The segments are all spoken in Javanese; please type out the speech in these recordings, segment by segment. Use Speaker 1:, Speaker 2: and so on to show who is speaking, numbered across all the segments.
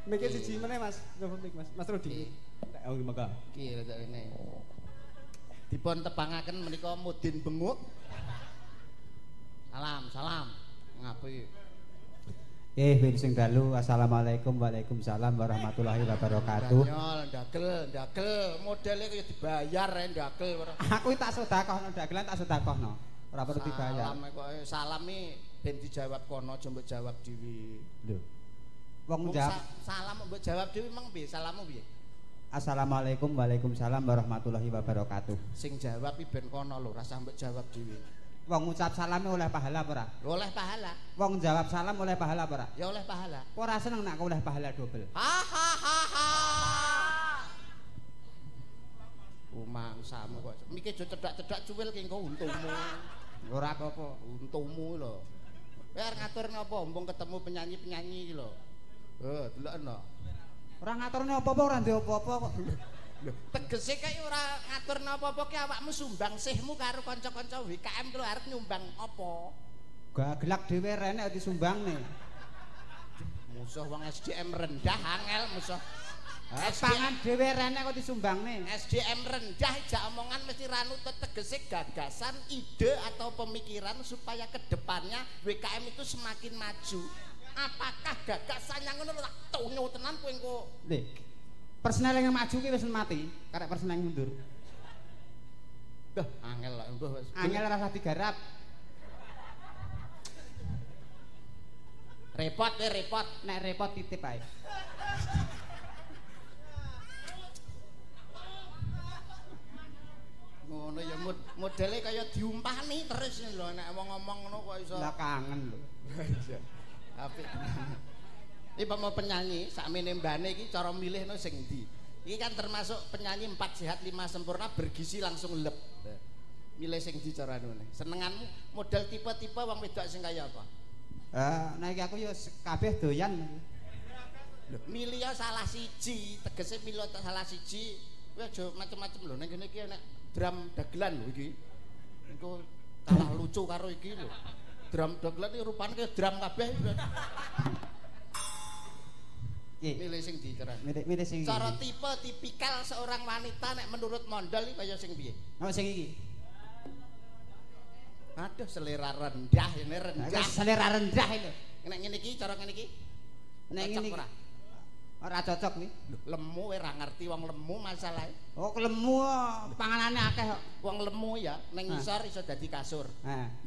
Speaker 1: Mikir siji meneh Mas. Coba mik Mas. Mas Rudi. Oh monggo.
Speaker 2: Iki rada ngene. Dipun tebangaken menika Mudin Benguk. Salam. Ngapi.
Speaker 3: Ben sing dalu. Assalamualaikum waalaikumsalam warahmatullahi wabarakatuh.
Speaker 2: Ndagel modele kaya dibayar ndagel.
Speaker 3: Aku tak sedekahno dagelan tak sedekahno. Ora perlu dibayar.
Speaker 2: Salam iki ben dijawab kono aja mbok jawab dhewe.
Speaker 3: Lho. Wong jawab
Speaker 2: salam mbok jawab dhewe meng piye? Salammu piye?
Speaker 3: Assalamualaikum waalaikumsalam warahmatullahi wabarakatuh.
Speaker 2: Sing jawab iki ben kono lho, rasa mbok jawab dhewe.
Speaker 3: Wong ngucap salame oleh pahala apa ora?
Speaker 2: Oleh pahala.
Speaker 3: Wong jawab salam oleh pahala apa ora?
Speaker 2: Ya oleh pahala.
Speaker 3: Ora seneng nek oleh pahala double.
Speaker 2: Ha. Mangsamu kok. Miki aja cedak-cedak cuwil ki engko untumu.
Speaker 3: Ora apa-apa,
Speaker 2: untumu lho. Kowe arep ngatur napa mumpung ketemu penyanyi-penyanyi iki lho. Delokno.
Speaker 3: Ora ngaturne apa-apa ora ndek apa-apa kok.
Speaker 2: Lho, tegese kae ora ngaturne apa-apa ki awakmu sumbang sihmu karo kanca-kanca WKM ku arep nyumbang apa?
Speaker 3: Gaglak dhewe rene disundangne.
Speaker 2: Musuh wong SDM rendah angel musuh.
Speaker 3: Pangan dhewe rene kok disumbangne.
Speaker 2: SDM rendah jak omongan mesti ranutut tegese gagasan, ide atau pemikiran supaya kedepannya WKM itu semakin maju. Apakah gagasan yang ngono tak tonyo tenan kowe engko?
Speaker 3: Lho. Personel yang maju ki wis mati, karek personel yang mundur.
Speaker 2: Dah, angel lah mbah wis.
Speaker 3: Angel rasa digarap.
Speaker 2: Repot.
Speaker 3: Nek repot titip ae.
Speaker 2: Ngono ya modele kaya diumpani terus lho nek wong ngomong ngono kok iso.
Speaker 3: Lah kangen lho.
Speaker 2: Apik. Iki mau penyanyi sakmene mbane iki cara milihno sing ndi. Iki kan termasuk penyanyi 4 sehat 5 sempurna bergizi langsung lep. Milih sing ndi carane meneh. Senenganmu model tipe-tipe wong wedok sing kaya apa?
Speaker 3: Nah iki aku ya kabeh doyan.
Speaker 2: Lho, milih ya salah siji, tegese milih salah siji. Kowe aja macem-macem lho ning kene iki nek drum dagelan lho iki. Engko kalah lucu karo iki lho. Drum dagelan iki rupane kaya drum kabeh. Milih sing di cara.
Speaker 3: Milih sing.
Speaker 2: Cara tipe tipikal seorang wanita nek menurut Mondol iki kaya sing piye?
Speaker 3: Apa sing iki?
Speaker 2: Aduh selera rendah ini rendah.
Speaker 3: Selera rendah itu.
Speaker 2: Nek ngene iki cara ngene iki.
Speaker 3: Nek ngene iki. Ora cocok kuwi.
Speaker 2: Lemu kowe ora ngerti wong lemu masalahe.
Speaker 3: Oh, lemu panganane akeh kok.
Speaker 2: Wong lemu ya ning ngisor iso dadi kasur.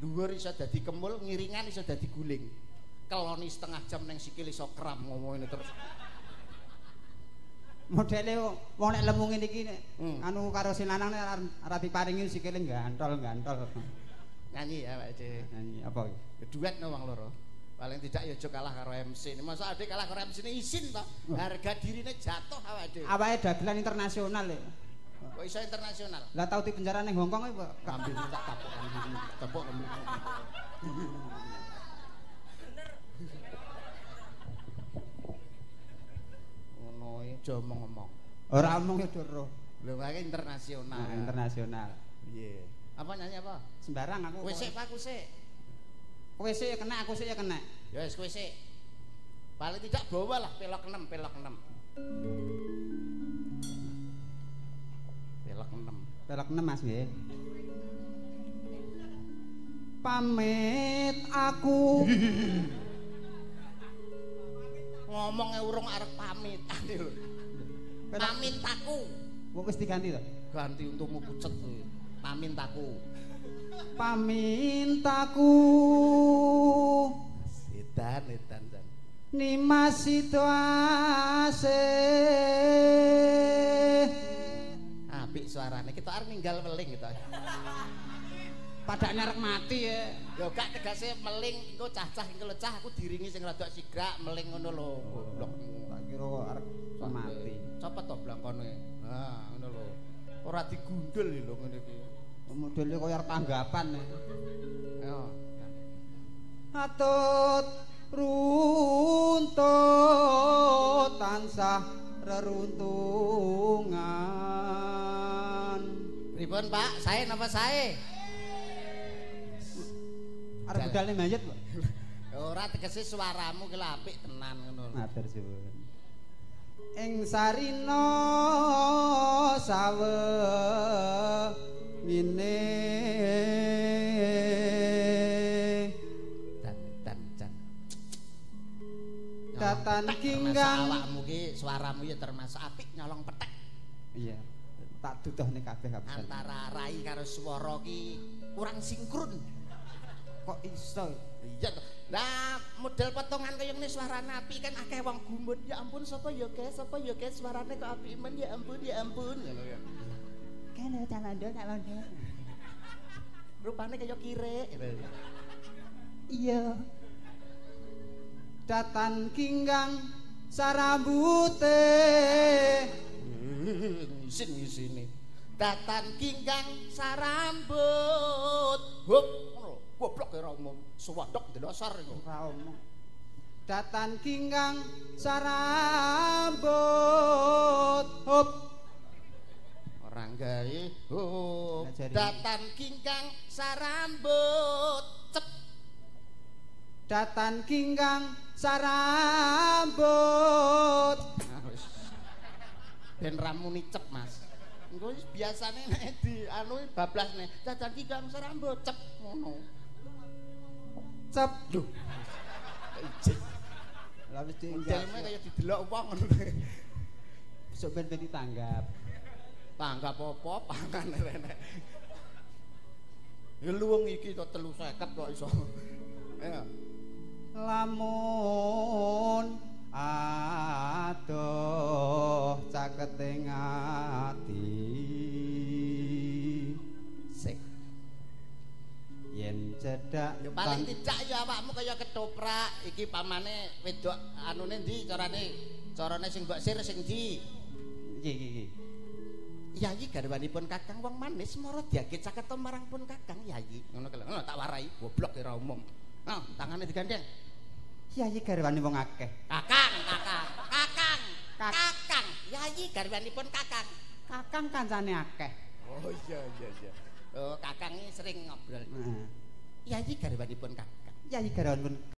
Speaker 2: Dhuwur iso dadi kemul, ngiringan iso dadi guling. Keloni setengah jam ning sikil iso kram ngomongin terus.
Speaker 3: Modele wong nek lemu ngene iki anu karo sinanang ora diparingi sikile gantol.
Speaker 2: Nyanyi ya Pak Cik.
Speaker 3: Nyanyi apa iki?
Speaker 2: Duet no wong loro. Paling tidak ya aja kalah karo MC. Masa adik kalah karo MC ini isin toh. Harga dirine jatuh awake dhewe.
Speaker 3: Awake dagelan internasional lho.
Speaker 2: Kok iso internasional?
Speaker 3: Lah tau di penjara ning Hongkong iki, Pak.
Speaker 2: Kambing tak tapuk kambing. Ono iki aja ngomong.
Speaker 3: Ora omong ya doro.
Speaker 2: Lho kaya internasional.
Speaker 3: Internasional.
Speaker 2: Piye? Apa nyanyi apa?
Speaker 3: Sembarang aku.
Speaker 2: Kowe sik, Pak,
Speaker 3: Kowe sik ya kena, aku sik ya kena.
Speaker 2: Ya wis kowe sik. Paling tidak bawa lah pelok 6. Pelok
Speaker 3: 6 Mas nggih. Pamit aku.
Speaker 2: Ngomongnya urung arep pamit lho. Pamit aku.
Speaker 3: Wong wis diganti to?
Speaker 2: Ganti untukmu pucet kuwi. Pamintaku.
Speaker 3: Pamintaku.
Speaker 2: Edan.
Speaker 3: Nimasito ase.
Speaker 2: Apik suarane. Kita arep ninggal meling kita.
Speaker 3: Padane arep mati ya.
Speaker 2: Yo gak tegase meling engko cah-cah engko cah aku diringi sing rada sigrak meling ngono lho. Goblokmu.
Speaker 3: Tak kira arep mati.
Speaker 2: Copot to blangkone. Nah, ngono lho. Ora digundul lho ngene iki.
Speaker 3: Modele kaya arep tanggapan.
Speaker 2: Ayo.
Speaker 3: Atut runtut tansah reruntungan.
Speaker 2: Pripun, Pak? Sae napa sae?
Speaker 3: Arep budalne mayit, Pak.
Speaker 2: Ora tegese suaramu ki apik tenan ngono.
Speaker 3: Matur suwun. ing sarina sawe ngene
Speaker 2: dan
Speaker 3: datan kinggang
Speaker 2: awakmu ki suaramu ya termasuk apik nyolong petek.
Speaker 3: Iya tak duduhne kabeh kapisan
Speaker 2: Antara rai karo swara ki kurang sinkron.
Speaker 3: kok iso
Speaker 2: Iya toh. Lah model potongan kaya ngene suarane apik kan akeh wong gumun. Ya ampun sapa ya guys suarane kok apik men ya ampun ngono ya.
Speaker 3: kene calando
Speaker 2: Rupane kaya kirek.
Speaker 3: iya datan kinggang sarambute
Speaker 2: ngisin datan kinggang sarambut hop goblok ora umum suwadok delosor iku
Speaker 3: ora omong datan kinggang sarambut hop
Speaker 2: orang gawe hop
Speaker 3: Ngajari.
Speaker 2: datan kinggang sarambut cep
Speaker 3: datan kinggang sarambut
Speaker 2: ben ramuni cep Mas engko wis biasane nek di anu bablasne datan kinggang sarambut cep ngono
Speaker 3: cep
Speaker 2: lho
Speaker 3: lah wis
Speaker 2: modelnya kayak didelok wong ngono
Speaker 3: besok ben ditanggap
Speaker 2: tanggap apa pangan rene ya luwung iki to 350 kok iso ya
Speaker 3: lamun adoh caketing ati
Speaker 2: sik
Speaker 3: yen cedak
Speaker 2: ya paling tidak ya awakmu kaya ketoprak iki pamane wedok anune ndi carane sing mbok sir sing ndi
Speaker 3: iki
Speaker 2: Yayi garwanipun Kakang wong manis mara diagit caket marang pun Kakang Yayi ngono kele ngono tak warai goblok ora umum nah tangane digandeng
Speaker 3: Yayi garwane wong akeh
Speaker 2: Kakang Yayi garwanipun
Speaker 3: kakang kancane akeh
Speaker 2: oh iya oh Kakang ini sering ngobrol
Speaker 3: heeh
Speaker 2: Yayi garwanipun Kakang
Speaker 3: Yayi garwanipun